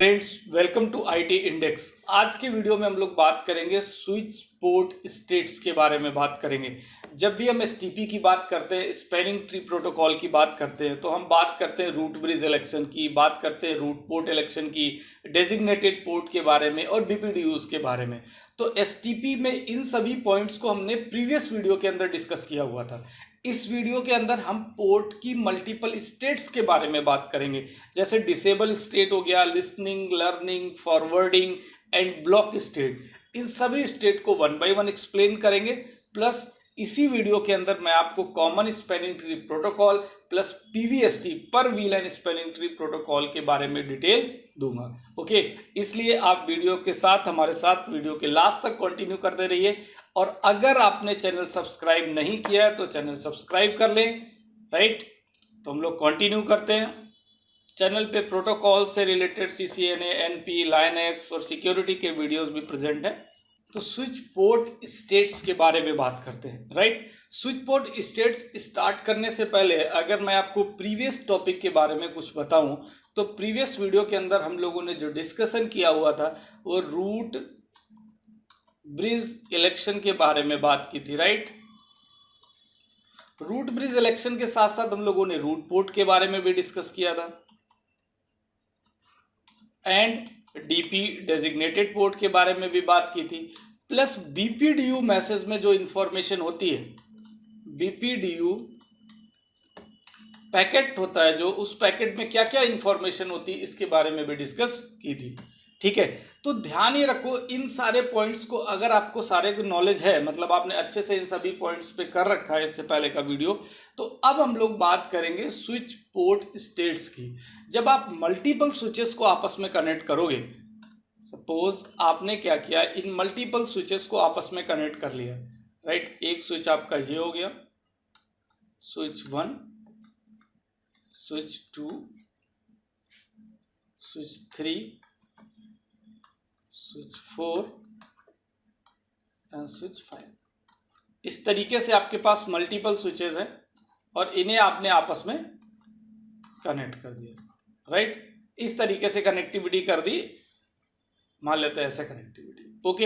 Friends, welcome to IT index. आज के video में हम लोग बात करेंगे स्विच पोर्ट स्टेट्स के बारे में बात करेंगे। जब भी हम एसटीपी की बात करते हैं, स्पैनिंग ट्री प्रोटोकॉल की बात करते हैं, तो हम बात करते हैं रूट ब्रिज इलेक्शन की, बात करते हैं रूट पोर्ट इलेक्शन की, डेजिग्नेटेड पोर्ट के बारे में और बीपीडीयूज के बारे में। तो एसटीपी में इन सभी पॉइंट्स को हमने प्रीवियस वीडियो के अंदर डिस्कस किया हुआ था। इस वीडियो के अंदर हम पोर्ट की मल्टीपल स्टेट्स के बारे में बात करेंगे, जैसे डिसेबल स्टेट हो गया, listening, learning, forwarding and block state. इन सभी स्टेट को वन बाय वन एक्सप्लेन करेंगे। प्लस इसी वीडियो के अंदर मैं आपको common spelling tree protocol plus PVST पर वीलाइन स्पेलिंग ट्री प्रोटोकॉल के बारे में डिटेल दूंगा। ओके, इसलिए आप वीडियो के साथ हमारे साथ वीडियो के लास्ट तक कंटिन्यू करते रहिए। और अगर आपने चैनल सब्सक्राइब नहीं किया है तो चैनल सब्सक्राइब कर लें। राइट, तो हम लोग कंटिन्यू करते हैं। चैनल पे प्रोटोकॉल से रिलेटेड सीसीएनए, एनपी, लाइनक्स और सिक्योरिटी के वीडियोस भी प्रेजेंट हैं। तो स्विच पोर्ट स्टेट्स के बारे में बात करते हैं। Right, switch port states start करने से पहले अगर मैं आपको प्रीवियस टॉपिक के बारे में कुछ बताऊं, तो प्रीवियस वीडियो के अंदर हम लोगों ने जो डिस्कशन किया हुआ था वो रूट ब्रिज इलेक्शन के बारे में बात की थी। राइट, रूट ब्रिज इलेक्शन के साथ साथ हम लोगों ने रूट पोर्ट के बारे में भी डिस्कस किया था एंड डीपी डेजिग्नेटेड पोर्ट के बारे में भी बात की थी। प्लस बीपीडीयू मैसेज में जो इंफॉर्मेशन होती है, बीपीडीयू पैकेट होता है, जो उस पैकेट में क्या क्या इंफॉर्मेशन होती है इसके बारे में भी डिस्कस की थी। ठीक है, तो ध्यान ये रखो इन सारे पॉइंट्स को। अगर आपको सारे को नॉलेज है, मतलब आपने अच्छे से इन सभी पॉइंट्स पे कर रखा है इससे पहले का वीडियो, तो अब हम लोग बात करेंगे स्विच पोर्ट स्टेट्स की। जब आप मल्टीपल स्विचेस को आपस में कनेक्ट करोगे, सपोज आपने क्या किया, इन मल्टीपल स्विचेस को आपस में कनेक्ट कर लिया। राइट, एक स्विच आपका ये हो गया, switch 1, switch 2, switch 3, switch 4 and switch 5। इस तरीके से आपके पास मल्टीपल स्विचेस हैं और इन्हें आपने आपस में कनेक्ट कर दिया। राइट, इस तरीके से कनेक्टिविटी कर दी, मान लेते हैं ऐसे कनेक्टिविटी। ओके,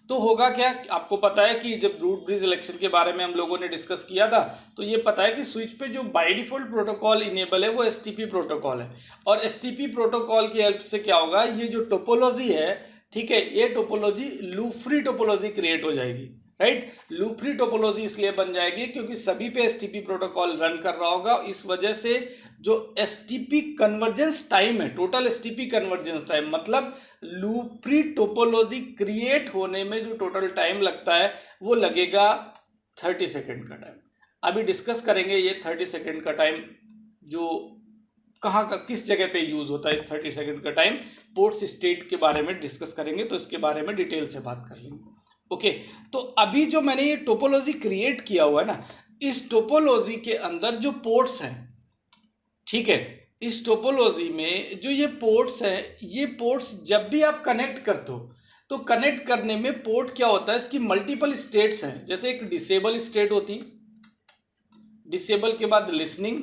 तो होगा क्या, आपको पता है कि जब रूट ब्रिज इलेक्शन के बारे में हम लोगों ने डिस्कस किया था, तो ये पता है कि स्विच पे जो बाय डिफॉल्ट प्रोटोकॉल इनेबल है वो एसटीपी प्रोटोकॉल है। और एसटीपी प्रोटोकॉल की हेल्प से क्या होगा, ये जो टोपोलॉजी है, ठीक है, ये topology loop free topology create हो जाएगी। राइट, लूप फ्री टोपोलॉजी इसलिए बन जाएगी क्योंकि सभी पे एसटीपी प्रोटोकॉल रन कर रहा होगा। इस वजह से जो एसटीपी कन्वर्जेंस टाइम है, टोटल एसटीपी कन्वर्जेंस टाइम, मतलब लूप फ्री टोपोलॉजी क्रिएट होने में जो टोटल टाइम लगता है वो लगेगा 30 सेकेंड का टाइम। अभी डिस्कस करेंगे ये 30 सेकेंड का टाइम जो कहाँ का किस जगह पे यूज होता है। इस 30 सेकेंड का टाइम पोर्ट्स स्टेट के बारे में डिस्कस करेंगे, तो इसके बारे में डिटेल से बात कर लेंगे। ओके, तो अभी जो मैंने ये टोपोलॉजी क्रिएट किया हुआ है ना, इस टोपोलॉजी के अंदर जो पोर्ट्स हैं, ठीक है, इस टोपोलॉजी में जो ये पोर्ट्स हैं, ये पोर्ट्स जब भी आप कनेक्ट करते हो तो कनेक्ट करने में पोर्ट क्या होता है, इसकी मल्टीपल स्टेट्स हैं। जैसे एक डिसेबल स्टेट होती, डिसेबल के बाद लिसनिंग,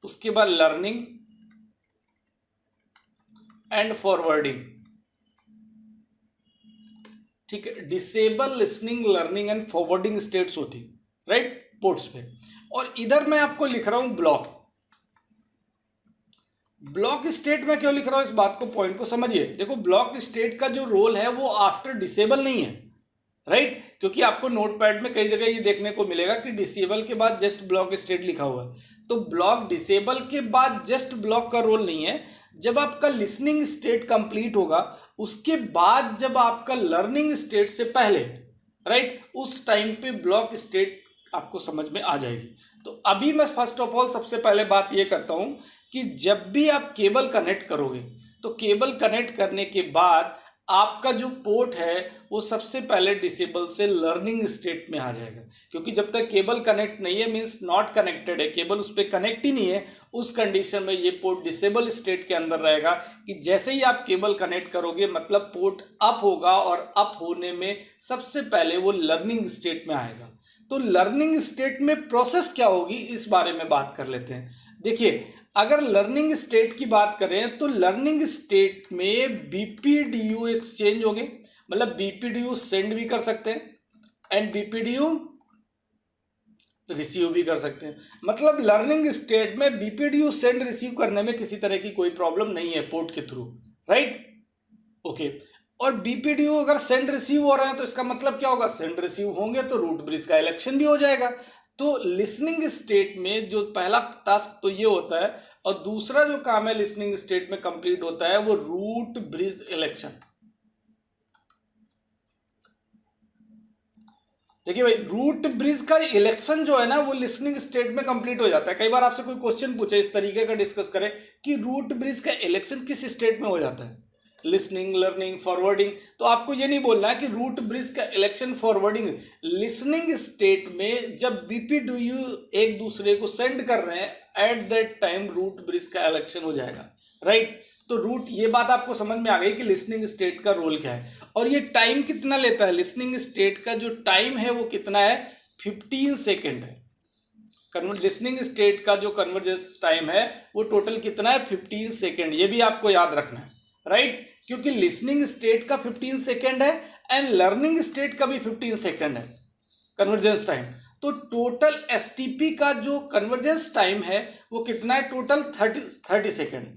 उसके बाद लर्निंग एंड फॉरवर्डिंग। ठीक है, disable, listening, learning and forwarding states होती, राइट, पोर्ट्स पे। और इधर मैं आपको लिख रहा हूं ब्लॉक। ब्लॉक स्टेट में क्यों लिख रहा हूं, इस बात को, पॉइंट को समझिए। देखो, ब्लॉक स्टेट का जो रोल है वो आफ्टर डिसेबल नहीं है। राइट, क्योंकि आपको नोटपैड में कई जगह ये देखने को मिलेगा कि डिसेबल के बाद जस्ट ब्लॉक स्टेट लिखा हुआ है। तो ब्लॉक डिसेबल के बाद जस्ट ब्लॉक का रोल नहीं है। जब आपका लिसनिंग स्टेट कंप्लीट होगा, उसके बाद जब आपका लर्निंग स्टेट से पहले, राइट, उस टाइम पे ब्लॉक स्टेट आपको समझ में आ जाएगी। तो अभी मैं फर्स्ट ऑफ ऑल सबसे पहले बात ये करता हूं कि जब भी आप केबल कनेक्ट करोगे, तो केबल कनेक्ट करने के बाद आपका जो पोर्ट है वो सबसे पहले डिसेबल से लर्निंग स्टेट में आ जाएगा। क्योंकि जब तक केबल कनेक्ट नहीं है, मीन्स नॉट कनेक्टेड है, केबल उस पर कनेक्ट ही नहीं है, उस कंडीशन में ये पोर्ट डिसेबल स्टेट के अंदर रहेगा। कि जैसे ही आप केबल कनेक्ट करोगे, मतलब पोर्ट अप होगा और अप होने में सबसे पहले वो लर्निंग स्टेट में आएगा। तो लर्निंग स्टेट में प्रोसेस क्या होगी, इस बारे में बात कर लेते हैं। देखिए, अगर लर्निंग स्टेट की बात करें तो लर्निंग स्टेट में बीपीडीयू एक्सचेंज होंगे, मतलब बीपीडीयू सेंड भी कर सकते हैं एंड बीपीडीयू रिसीव भी कर सकते हैं। मतलब लर्निंग स्टेट में बीपीडीयू सेंड रिसीव करने में किसी तरह की कोई प्रॉब्लम नहीं है पोर्ट के थ्रू, राइट, ओके। और बीपीडीयू अगर सेंड रिसीव हो रहे हैं तो इसका मतलब क्या होगा, सेंड रिसीव होंगे तो रूट ब्रिज का इलेक्शन भी हो जाएगा। तो लिसनिंग स्टेट में जो पहला टास्क तो ये होता है, और दूसरा जो काम है लिसनिंग स्टेट में कंप्लीट होता है वो रूट ब्रिज इलेक्शन। देखिए भाई, रूट ब्रिज का इलेक्शन जो है ना वो लिसनिंग स्टेट में कंप्लीट हो जाता है। कई बार आपसे कोई क्वेश्चन पूछे इस तरीके का डिस्कस करें कि रूट ब्रिज का इलेक्शन किस स्टेट में हो जाता है, लिसनिंग, लर्निंग, फॉरवर्डिंग, तो आपको ये नहीं बोलना है कि रूट ब्रिज का इलेक्शन फॉरवर्डिंग। लिसनिंग स्टेट में जब बीपीडीयू एक दूसरे को सेंड कर रहे हैं at that time root bridge का इलेक्शन हो जाएगा, राइट। तो रूट, ये बात आपको समझ में आ गई कि लिसनिंग स्टेट का रोल क्या है। और ये टाइम कितना लेता है, लिसनिंग स्टेट का जो टाइम है वो कितना है, 15 सेकेंड है। लिसनिंग स्टेट का जो कन्वर्जेंस टाइम है वो टोटल कितना है, 15 सेकेंड। ये भी आपको याद रखना है, राइट, क्योंकि लिसनिंग स्टेट का 15 सेकेंड है एंड लर्निंग स्टेट का भी 15 सेकेंड है कन्वर्जेंस टाइम। तो टोटल एसटीपी का जो कन्वर्जेंस टाइम है वो कितना है, टोटल 30 सेकेंड।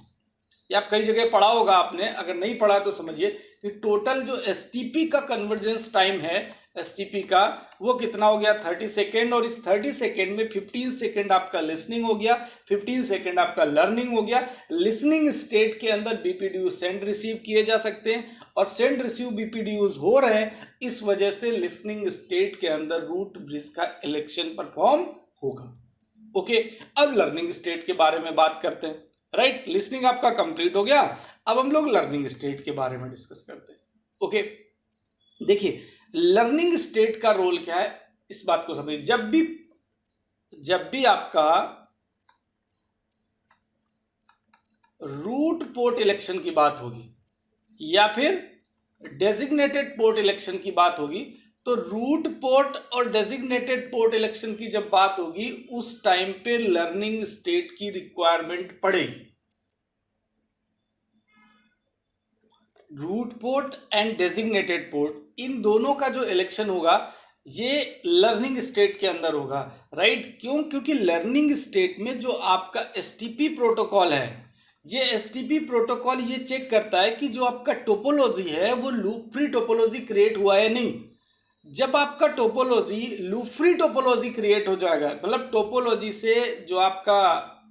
ये आप कई जगह पढ़ा होगा आपने, अगर नहीं पढ़ा तो समझिए कि टोटल जो एसटीपी का कन्वर्जेंस टाइम है एसटीपी का वो कितना हो गया, 30 सेकेंड। और इस 30 सेकेंड में 15 सेकेंड आपका लिसनिंग हो गया, 15 सेकेंड आपका लर्निंग हो गया। लिसनिंग स्टेट के अंदर बीपीडीयू सेंड रिसीव किए जा सकते हैं और सेंड रिसीव बीपीडीयूज हो रहे हैं, इस वजह से लिसनिंग स्टेट के अंदर रूट ब्रिज का इलेक्शन परफॉर्म होगा, ओके। अब लर्निंग स्टेट के बारे में बात करते हैं, राइट। लिसनिंग आपका कंप्लीट हो गया, अब हम लोग लर्निंग स्टेट के बारे में डिस्कस करते हैं, ओके। देखिए लर्निंग स्टेट का रोल क्या है, इस बात को समझिए। जब भी आपका रूट पोर्ट इलेक्शन की बात होगी या फिर डेजिग्नेटेड पोर्ट इलेक्शन की बात होगी, तो रूट पोर्ट और डेजिग्नेटेड पोर्ट इलेक्शन की जब बात होगी उस टाइम पे लर्निंग स्टेट की रिक्वायरमेंट पड़ेगी। Root port and designated port, इन दोनों का जो इलेक्शन होगा ये लर्निंग स्टेट के अंदर होगा, राइट। क्यों, क्योंकि लर्निंग स्टेट में जो आपका एसटीपी प्रोटोकॉल है, ये एसटीपी प्रोटोकॉल ये चेक करता है कि जो आपका टोपोलॉजी है वो लूप फ्री टोपोलॉजी क्रिएट हुआ है नहीं। जब आपका topology loop free topology create हो जाएगा, मतलब टोपोलॉजी से जो आपका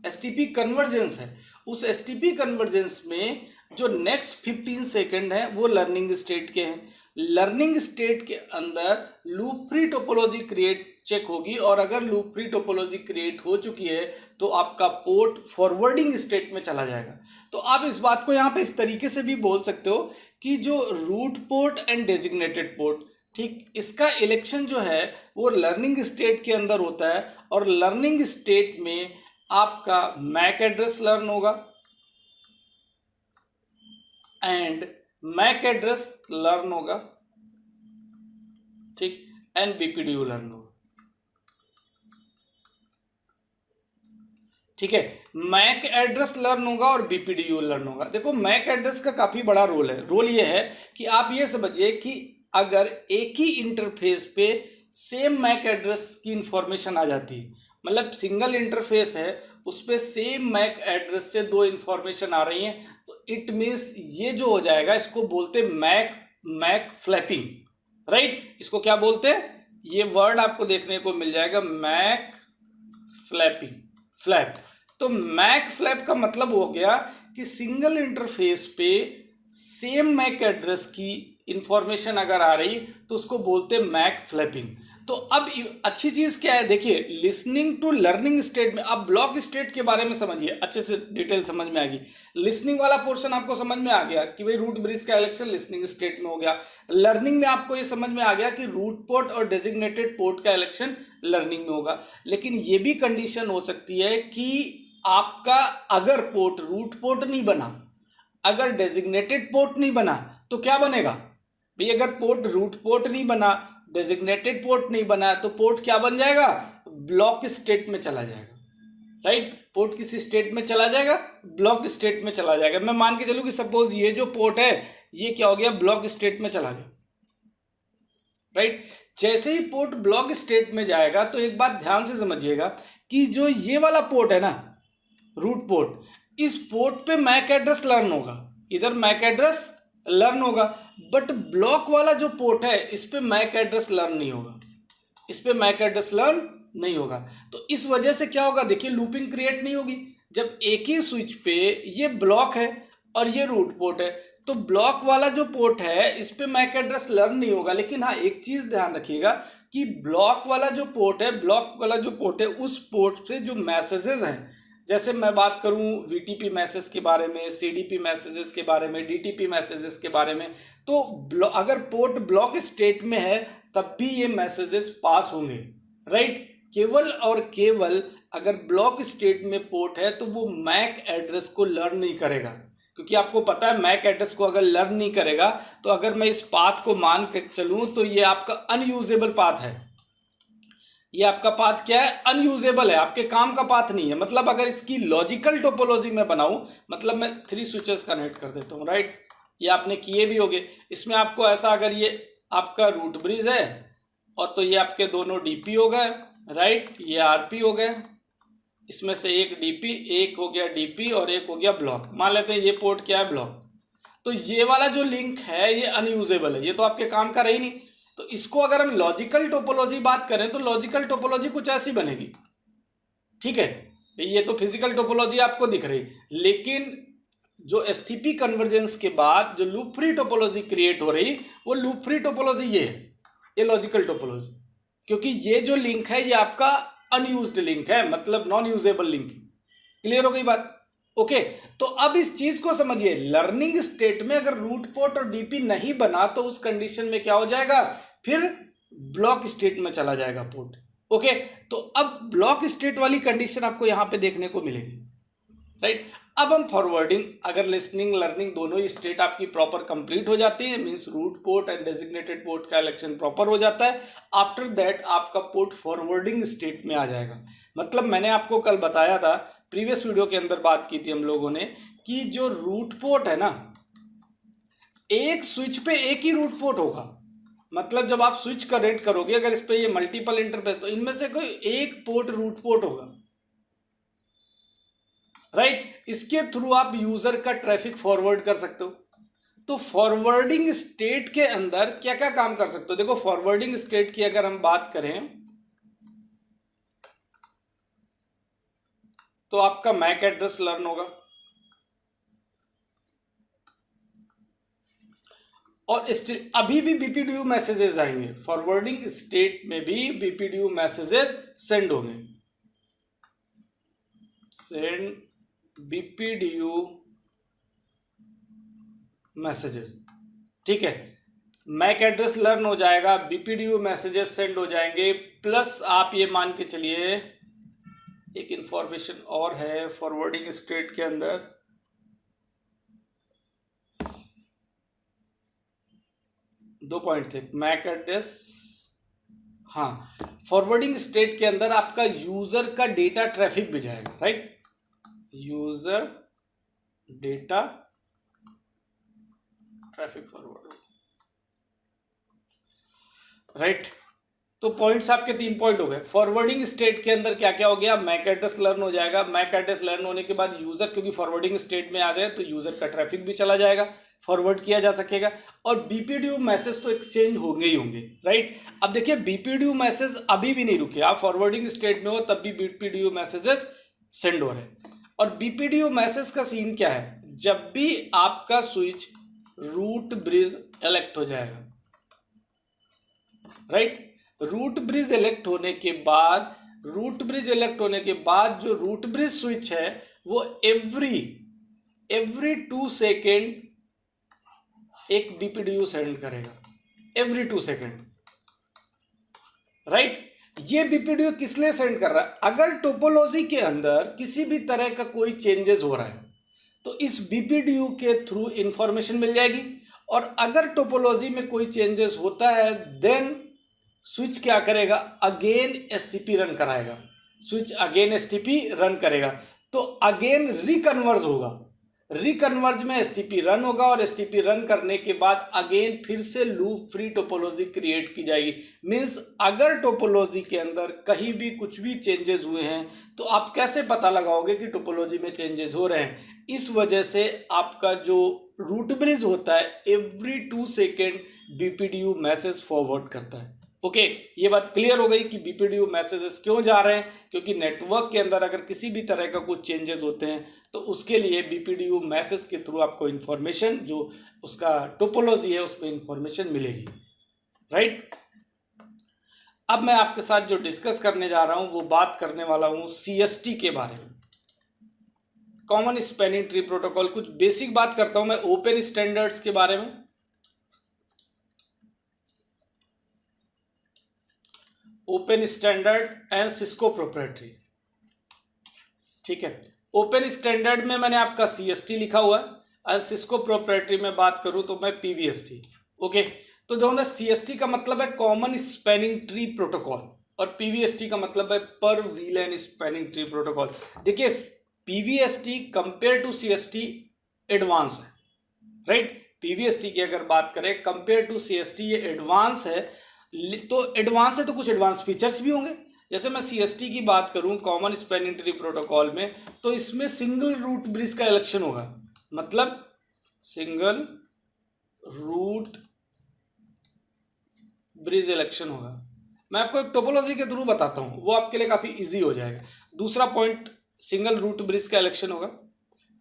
एसटीपी कन्वर्जेंस है उस एसटीपी कन्वर्जेंस में जो नेक्स्ट 15 सेकेंड है वो लर्निंग स्टेट के हैं। लर्निंग स्टेट के अंदर loop free topology create check होगी, और अगर लूप फ्री टोपोलॉजी क्रिएट हो चुकी है तो आपका पोर्ट फॉरवर्डिंग स्टेट में चला जाएगा। तो आप इस बात को यहाँ पे इस तरीके से भी बोल सकते हो कि जो root port and designated port, ठीक, इसका इलेक्शन जो है वो लर्निंग स्टेट के अंदर होता है। और लर्निंग स्टेट में आपका मैक एड्रेस लर्न होगा एंड मैक एड्रेस लर्न होगा, ठीक, एंड बीपीडीयू लर्न होगा, ठीक है। मैक एड्रेस लर्न होगा और बीपीडीयू लर्न होगा। देखो मैक एड्रेस का काफी बड़ा रोल है। रोल ये है कि आप ये समझिए कि अगर एक ही इंटरफेस पे सेम मैक एड्रेस की इंफॉर्मेशन आ जाती है, मतलब सिंगल इंटरफेस है उस पर सेम मैक एड्रेस से दो इंफॉर्मेशन आ रही हैं, तो इट मीन्स ये जो हो जाएगा इसको बोलते हैं मैक फ्लैपिंग, राइट। इसको क्या बोलते हैं, ये वर्ड आपको देखने को मिल जाएगा, मैक फ्लैपिंग, फ्लैप। तो मैक फ्लैप का मतलब हो गया कि सिंगल इंटरफेस पे सेम मैक एड्रेस की इंफॉर्मेशन अगर आ रही तो उसको बोलते हैं मैक फ्लैपिंग। तो अब अच्छी चीज क्या है, देखिए लिसनिंग टू लर्निंग स्टेट में अब ब्लॉक स्टेट के बारे में समझिए, अच्छे से डिटेल समझ में आ गई। लिसनिंग वाला पोर्शन आपको समझ में आ गया कि भाई रूट ब्रिज का इलेक्शन लिसनिंग स्टेट में हो गया। लर्निंग में आपको ये समझ में आ गया कि रूट पोर्ट और डेजिग्नेटेड पोर्ट का इलेक्शन लर्निंग में होगा। लेकिन ये भी कंडीशन हो सकती है कि आपका अगर पोर्ट रूट पोर्ट नहीं बना, अगर डेजिग्नेटेड पोर्ट नहीं बना तो क्या बनेगा भाई, अगर पोर्ट रूट पोर्ट नहीं बना, डेजिग्नेटेड पोर्ट नहीं बना, तो पोर्ट क्या बन जाएगा, ब्लॉक स्टेट में चला जाएगा। राइट। पोर्ट किस स्टेट में चला जाएगा, ब्लॉक स्टेट में चला जाएगा। मैं मान के चलूँ कि सपोज ये जो पोर्ट है ये क्या हो गया, ब्लॉक स्टेट में चला गया, राइट। जैसे ही पोर्ट ब्लॉक स्टेट में जाएगा तो एक बात ध्यान से समझिएगा कि जो ये वाला पोर्ट है ना, रूट पोर्ट, इस पोर्ट पे मैक एड्रेस लर्न होगा, इधर मैक एड्रेस लर्न होगा, बट ब्लॉक वाला जो पोर्ट है इस पे मैक एड्रेस लर्न नहीं होगा, इस पे मैक एड्रेस लर्न नहीं होगा। तो इस वजह से क्या होगा, देखिए लूपिंग क्रिएट नहीं होगी। जब एक ही स्विच पे ये ब्लॉक है और ये रूट पोर्ट है, तो ब्लॉक वाला जो पोर्ट है इस पे मैक एड्रेस लर्न नहीं होगा। लेकिन हाँ, एक चीज ध्यान रखिएगा कि ब्लॉक वाला जो पोर्ट है, ब्लॉक वाला जो पोर्ट है, उस पोर्ट पे जो मैसेजेस हैं, जैसे मैं बात करूं वीटीपी मैसेज के बारे में, सीडीपी मैसेजेस के बारे में, डीटीपी मैसेजेस के बारे में, तो अगर पोर्ट ब्लॉक स्टेट में है तब भी ये मैसेजेस पास होंगे, राइट। केवल और केवल अगर ब्लॉक स्टेट में पोर्ट है तो वो मैक एड्रेस को लर्न नहीं करेगा, क्योंकि आपको पता है मैक एड्रेस को अगर लर्न नहीं करेगा तो अगर मैं इस पाथ को मान के चलूं तो ये आपका अनयूजेबल पाथ है। ये आपका पाथ क्या है, अनयूजेबल है, आपके काम का पाथ नहीं है। मतलब अगर इसकी लॉजिकल टोपोलॉजी में बनाऊं, मतलब मैं 3 स्विचेस कनेक्ट कर देता हूं, राइट। ये आपने किए भी होंगे। इसमें आपको ऐसा, अगर ये आपका रूट ब्रिज है और तो ये आपके दोनों डीपी हो गए, राइट, ये आरपी हो गए, इसमें से एक डीपी, एक हो गया डीपी और एक हो गया ब्लॉक। मान लेते हैं ये पोर्ट क्या है, ब्लॉक। तो ये वाला जो लिंक है ये अनयूजेबल है, ये तो आपके काम का रही नहीं। तो इसको अगर हम लॉजिकल टोपोलॉजी बात करें तो लॉजिकल टोपोलॉजी कुछ ऐसी बनेगी, ठीक है। ये तो फिजिकल टोपोलॉजी आपको दिख रही, लेकिन जो एसटीपी कन्वर्जेंस के बाद जो लूप फ्री टोपोलॉजी क्रिएट हो रही, वो लूप फ्री टोपोलॉजी ये है, ये लॉजिकल टोपोलॉजी। क्योंकि ये जो लिंक है ये आपका अनयूज्ड लिंक है, मतलब नॉन यूजेबल लिंक। क्लियर हो गई बात, ओके। तो अब इस चीज को समझिए, लर्निंग स्टेट में अगर रूट पोर्ट और डीपी नहीं बना तो उस कंडीशन में क्या हो जाएगा, फिर ब्लॉक स्टेट में चला जाएगा पोर्ट, ओके। तो अब ब्लॉक स्टेट वाली कंडीशन आपको यहां पे देखने को मिलेगी, राइट। अब हम फॉरवर्डिंग, अगर लिसनिंग लर्निंग दोनों ही स्टेट आपकी प्रॉपर कंप्लीट हो जाती है, means root port and designated port का इलेक्शन प्रॉपर हो जाता है, आफ्टर दैट आपका पोर्ट फॉरवर्डिंग स्टेट में आ जाएगा। मतलब मैंने आपको कल बताया था, प्रीवियस वीडियो के अंदर बात की थी हम लोगों ने, कि जो रूट पोर्ट है ना, एक स्विच पे एक ही रूट पोर्ट होगा। मतलब जब आप स्विच कनेक्ट करोगे, अगर इस पे ये मल्टीपल इंटरफेस, तो इनमें से कोई एक पोर्ट रूट पोर्ट होगा, राइट। इसके थ्रू आप यूजर का ट्रैफिक फॉरवर्ड कर सकते हो। तो फॉरवर्डिंग स्टेट के अंदर क्या क्या काम कर सकते हो, देखो फॉरवर्डिंग स्टेट की अगर हम बात करें तो आपका मैक एड्रेस लर्न होगा, और स्टिल अभी भी बीपीडीयू मैसेजेस आएंगे, फॉरवर्डिंग स्टेट में भी बीपीडीयू मैसेजेस सेंड होंगे, सेंड बीपीडीयू मैसेजेस, ठीक है। मैक एड्रेस लर्न हो जाएगा, बीपीडीयू मैसेजेस सेंड हो जाएंगे, प्लस आप ये मान के चलिए एक इंफॉर्मेशन और है फॉरवर्डिंग स्टेट के अंदर, दो पॉइंट थे, मैक एड्रेस, हाँ, फॉरवर्डिंग स्टेट के अंदर आपका यूजर का डेटा ट्रैफिक भी जाएगा, right. User data traffic forward, right. तो पॉइंट्स आपके 3 पॉइंट हो गए। फॉरवर्डिंग स्टेट के अंदर क्या क्या हो गया, मैक एड्रेस लर्न हो जाएगा, मैक एड्रेस लर्न होने के बाद यूजर, क्योंकि फॉरवर्डिंग स्टेट में आ जाए तो यूजर का ट्रैफिक भी चला जाएगा, फॉरवर्ड किया जा सकेगा, और बीपीडीयू मैसेज तो एक्सचेंज होंगे ही होंगे, राइट। अब देखिए बीपीडीयू मैसेज अभी भी नहीं रुके, आप फॉरवर्डिंग स्टेट में हो तब भी बीपीडीयू मैसेजेस सेंड हो रहे हैं। और बीपीडीयू मैसेज का सीन क्या है, जब भी आपका स्विच रूट ब्रिज इलेक्ट हो जाएगा, राइट। रूट ब्रिज इलेक्ट होने के बाद, रूट ब्रिज इलेक्ट होने के बाद जो रूट ब्रिज स्विच है वो एवरी 2 सेकेंड एक बीपीडीयू सेंड करेगा, एवरी 2 सेकेंड, राइट। ये बीपीडीयू किस लिए सेंड कर रहा है, अगर टोपोलॉजी के अंदर किसी भी तरह का कोई चेंजेस हो रहा है तो इस बीपीडीयू के थ्रू इंफॉर्मेशन मिल जाएगी, और अगर टोपोलॉजी में कोई चेंजेस होता है देन स्विच क्या करेगा, अगेन एसटीपी रन कराएगा, स्विच अगेन एसटीपी रन करेगा, तो अगेन रिकन्वर्ज होगा। रिकन्वर्ज में एसटीपी रन होगा और एसटीपी रन करने के बाद अगेन फिर से लूप फ्री टोपोलॉजी क्रिएट की जाएगी। मीन्स अगर टोपोलॉजी के अंदर कहीं भी कुछ भी चेंजेस हुए हैं तो आप कैसे पता लगाओगे कि टोपोलॉजी में चेंजेस हो रहे हैं? इस वजह से आपका जो रूट ब्रिज होता है every 2 second BPDU message forward करता है। ओके, ये बात क्लियर हो गई कि बीपीडीयू मैसेजेस क्यों जा रहे हैं, क्योंकि नेटवर्क के अंदर अगर किसी भी तरह का कुछ चेंजेस होते हैं तो उसके लिए बीपीडीयू मैसेज के थ्रू आपको इन्फॉर्मेशन, जो उसका टोपोलॉजी है उसमें इन्फॉर्मेशन मिलेगी, राइट। अब मैं आपके साथ जो डिस्कस करने जा रहा हूं वो बात करने वाला हूं सीएसटी के बारे में, कॉमन स्पैनिंग ट्री प्रोटोकॉल। कुछ बेसिक बात करता हूं मैं ओपन स्टैंडर्ड्स के बारे में। Open standard and Cisco proprietary, ठीक है। ओपन स्टैंडर्ड में मैंने आपका सीएसटी लिखा हुआ है एंड सिस्को प्रोप्राइटरी में बात करूं तो मैं पीवीएसटी। ओके, तो जो सीएसटी का मतलब है कॉमन स्पैनिंग ट्री प्रोटोकॉल और पीवीएसटी का मतलब है per VLAN spanning tree protocol. देखिए PVST compare to CST advance है, राइट। पीवीएसटी की अगर बात करें कंपेयर टू सीएसटी ये एडवांस है, तो एडवांस है तो कुछ एडवांस फीचर्स भी होंगे। जैसे मैं सीएसटी की बात करूं कॉमन स्पैनिंग ट्री प्रोटोकॉल में, तो इसमें सिंगल रूट ब्रिज का इलेक्शन होगा, मतलब सिंगल रूट ब्रिज इलेक्शन होगा। मैं आपको एक टोपोलॉजी के थ्रू बताता हूं, वो आपके लिए काफी इजी हो जाएगा। दूसरा पॉइंट सिंगल रूट ब्रिज का इलेक्शन होगा,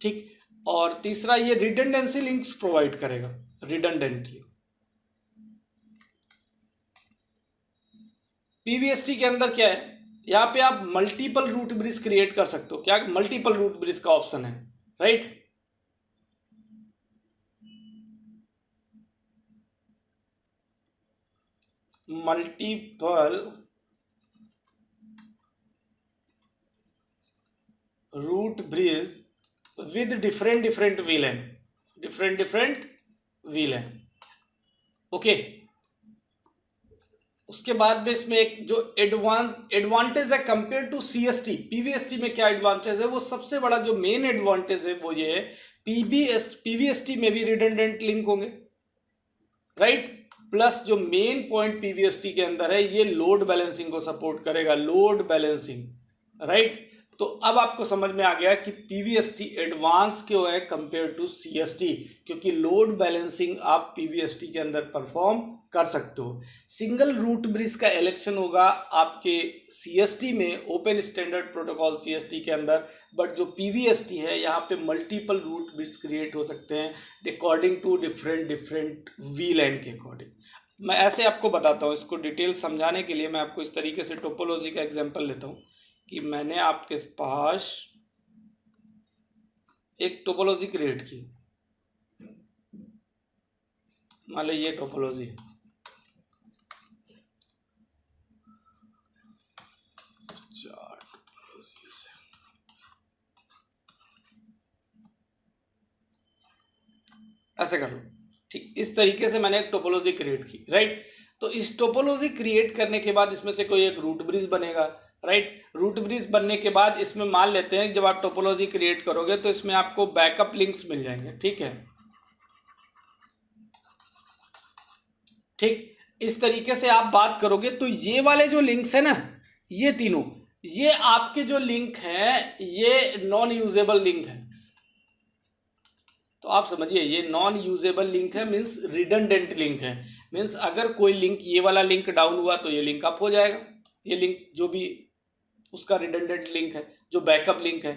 ठीक। और तीसरा ये रिडंडेंसी लिंक्स प्रोवाइड करेगा, रिडंडेंटली। पीवीएसटी के अंदर क्या है, यहां पे आप मल्टीपल रूट ब्रिज क्रिएट कर सकते हो। क्या मल्टीपल रूट ब्रिज का ऑप्शन है, right. Multiple root bridge with different different VLAN, different different VLAN, okay. उसके बाद में इसमें एक जो एडवांटेज है कंपेयर टू सीएसटी, पीवीएसटी में क्या एडवांटेज है, वो सबसे बड़ा जो मेन एडवांटेज है वो ये है, पीवीएसटी में भी रिडंडेंट लिंक होंगे, राइट। प्लस जो मेन पॉइंट पीवीएसटी के अंदर है ये लोड बैलेंसिंग को सपोर्ट करेगा, लोड बैलेंसिंग, राइट। तो अब आपको समझ में आ गया कि पीवीएसटी एडवांस क्यों है कंपेयर टू सीएसटी, क्योंकि लोड बैलेंसिंग आप पीवीएसटी के अंदर परफॉर्म कर सकते हो। सिंगल रूट ब्रिज का इलेक्शन होगा आपके सीएसटी में, ओपन स्टैंडर्ड प्रोटोकॉल सीएसटी के अंदर, बट जो पीवीएसटी है यहाँ पे मल्टीपल रूट ब्रिज क्रिएट हो सकते हैं according to different different VLAN के अकॉर्डिंग। मैं ऐसे आपको बताता हूँ, इसको डिटेल समझाने के लिए मैं आपको इस तरीके से टोपोलॉजी का एग्जाम्पल लेता हूँ कि मैंने आपके पास एक टोपोलॉजी क्रिएट की, मान लो ये टोपोलॉजी है, ऐसे कर लो, ठीक। इस तरीके से मैंने एक टोपोलॉजी क्रिएट की, राइट। तो इस टोपोलॉजी क्रिएट करने के बाद इसमें से कोई एक रूट ब्रिज बनेगा, राइट। रूट ब्रिज बनने के बाद इसमें मान लेते हैं जब आप टोपोलॉजी क्रिएट करोगे तो इसमें आपको बैकअप लिंक्स मिल जाएंगे, ठीक है, ठीक। इस तरीके से आप बात करोगे तो ये वाले जो लिंक्स है ना, ये तीनों, ये आपके जो लिंक हैं ये नॉन यूजेबल लिंक है। तो आप समझिए ये नॉन यूजेबल लिंक है, मीन्स रिडंडेंट लिंक है। मीन्स अगर कोई लिंक, ये वाला लिंक डाउन हुआ तो ये लिंक अप हो जाएगा, ये लिंक जो भी उसका रिडंडेंट लिंक है, जो बैकअप लिंक है।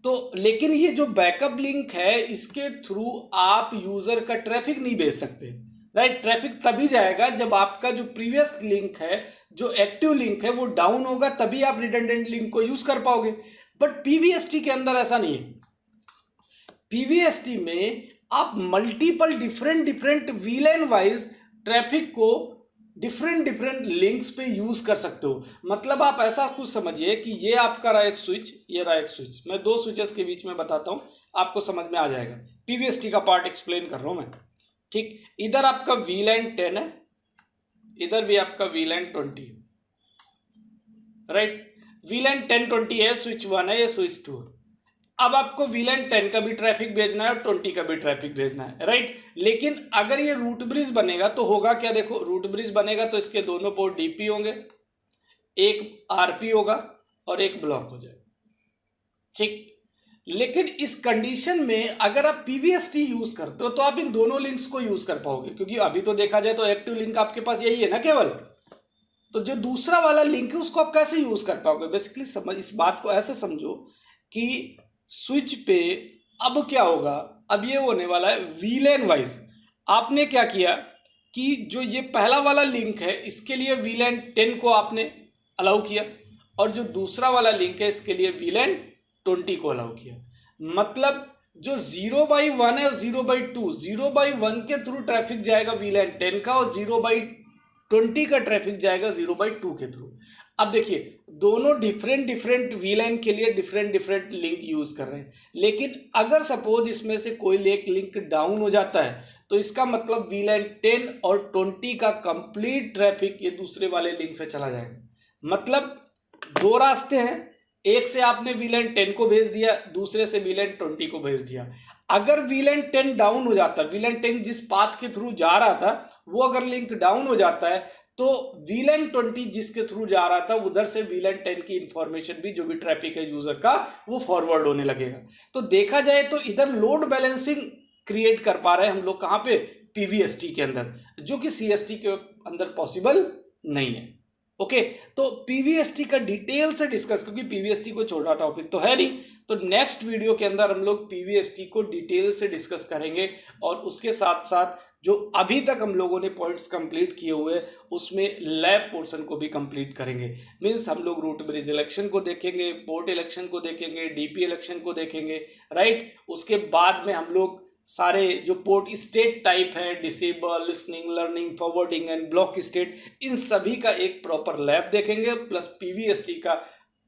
तो लेकिन ये जो बैकअप लिंक है इसके थ्रू आप यूजर का ट्रैफिक नहीं भेज सकते, राइट। ट्रैफिक तभी जाएगा जब आपका जो प्रीवियस लिंक है, जो एक्टिव लिंक है वो डाउन होगा, तभी आप रिडंडेंट लिंक को यूज कर पाओगे। बट पीवीएसटी के अंदर ऐसा नहीं है। पीवीएसटी में आप multiple different different VLAN wise traffic को डिफरेंट डिफरेंट लिंक्स पे यूज कर सकते हो। मतलब आप ऐसा कुछ समझिए कि ये आपका रहा एक स्विच, ये रहा एक स्विच, मैं दो स्विचेस के बीच में बताता हूं, आपको समझ में आ जाएगा। पीवीएसटी का पार्ट एक्सप्लेन कर रहा हूं मैं, ठीक। इधर आपका वीलैन 10 है, इधर भी आपका वीलैन 20, राइट। VLAN 1020 है, स्विच 1 है, ये स्विच 2 है। अब आपको VLAN 10 का भी ट्रैफिक भेजना है और 20 का भी ट्रैफिक भेजना है, राइट। लेकिन अगर ये रूट ब्रिज बनेगा तो होगा क्या, देखो रूट ब्रिज बनेगा तो इसके दोनों पोर्ट DP होंगे, एक RP होगा और एक ब्लॉक हो जाएगा, ठीक। लेकिन इस कंडीशन में अगर आप PVST यूज करते हो तो आप इन दोनों लिंक्स को यूज कर पाओगे, क्योंकि अभी तो देखा जाए तो एक्टिव लिंक आपके पास यही है ना केवल। तो जो दूसरा वाला लिंक है उसको आप कैसे यूज कर पाओगे, बेसिकली समझ, इस बात को ऐसे समझो कि स्विच पे अब क्या होगा, अब ये होने वाला है VLAN वाइज। आपने क्या किया कि जो ये पहला वाला लिंक है इसके लिए VLAN 10 को आपने अलाउ किया, और जो दूसरा वाला लिंक है इसके लिए VLAN 20 को अलाउ किया। मतलब जो 0/1 है और 0/2, 0/1 के थ्रू ट्रैफिक जाएगा VLAN 10 का और 0/20 का ट्रैफिक जाएगा 0/2 के थ्रू। अब देखिए दोनों डिफरेंट VLAN के लिए डिफरेंट लिंक यूज कर रहे हैं, लेकिन अगर सपोज इसमें से कोई एक लिंक डाउन हो जाता है तो इसका मतलब VLAN 10 और 20 का कंप्लीट ट्रैफिक ये दूसरे वाले लिंक से चला जाएगा। मतलब दो रास्ते हैं, एक से आपने VLAN 10 को भेज दिया, दूसरे से VLAN 20 को भेज दिया। अगर VLAN 10 डाउन हो जाता, VLAN 10 जिस पाथ के थ्रू जा रहा था वो अगर लिंक डाउन हो जाता है तो VLAN 20 जिसके थ्रू जा रहा था उधर से VLAN 10 की इंफॉर्मेशन भी, जो भी ट्रैफिक है यूजर का, वो फॉरवर्ड होने लगेगा। तो देखा जाए तो इधर लोड बैलेंसिंग क्रिएट कर पा रहे हैं हम लोग, कहां पे, PVST के अंदर, जो कि CST के अंदर पॉसिबल नहीं है। ओके, तो PVST का डिटेल से डिस्कस, क्योंकि PVST को छोटा टॉपिक तो है नहीं, तो नेक्स्ट वीडियो के अंदर हम लोग PVST को डिटेल से डिस्कस करेंगे, और उसके साथ साथ जो अभी तक हम लोगों ने पॉइंट्स कंप्लीट किए हुए उसमें लैब पोर्शन को भी कंप्लीट करेंगे। मीन्स हम लोग रूट ब्रिज इलेक्शन को देखेंगे, पोर्ट इलेक्शन को देखेंगे, DP इलेक्शन को देखेंगे, राइट। उसके बाद में हम लोग सारे जो पोर्ट स्टेट टाइप है, disable, listening, learning, forwarding and block state, इन सभी का एक प्रॉपर लैब देखेंगे, प्लस PVST का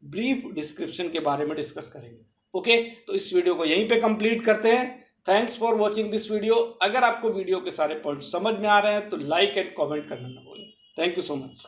ब्रीफ डिस्क्रिप्शन के बारे में डिस्कस करेंगे। ओके, तो इस वीडियो को यहीं पे कंप्लीट करते हैं। Thanks for watching this video. अगर आपको वीडियो के सारे पॉइंट समझ में आ रहे हैं तो लाइक एंड कॉमेंट करना ना भूलें। Thank you so much.